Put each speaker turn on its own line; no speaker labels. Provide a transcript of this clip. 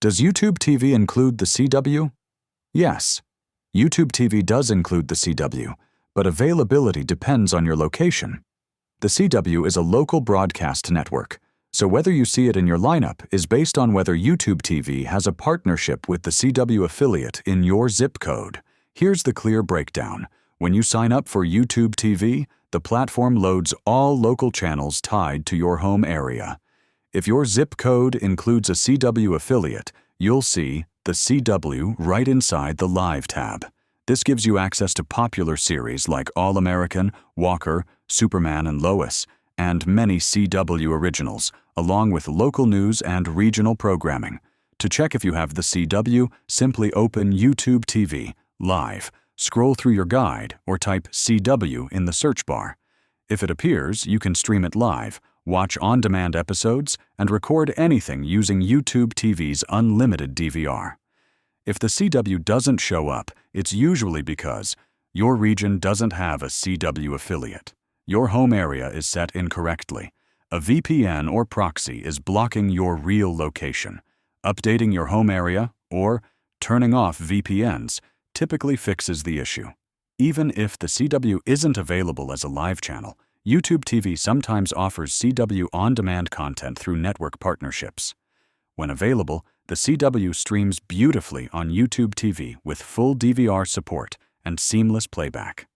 Does YouTube TV include the CW? Yes, YouTube TV does include the CW, but availability depends on your location. The CW is a local broadcast network, so whether you see it in your lineup is based on whether YouTube TV has a partnership with the CW affiliate in your zip code. Here's the clear breakdown. When you sign up for YouTube TV, the platform loads all local channels tied to your home area. If your zip code includes a CW affiliate, you'll see the CW right inside the Live tab. This gives you access to popular series like All American, Walker, Superman and Lois, and many CW originals, along with local news and regional programming. To check if you have the CW, simply open YouTube TV, Live, scroll through your guide, or type CW in the search bar. If it appears, you can stream it live, watch on-demand episodes, and record anything using YouTube TV's unlimited DVR. If the CW doesn't show up, it's usually because your region doesn't have a CW affiliate. Your home area is set incorrectly. A VPN or proxy is blocking your real location. Updating your home area or turning off VPNs typically fixes the issue. Even if the CW isn't available as a live channel, YouTube TV sometimes offers CW on-demand content through network partnerships. When available, the CW streams beautifully on YouTube TV with full DVR support and seamless playback.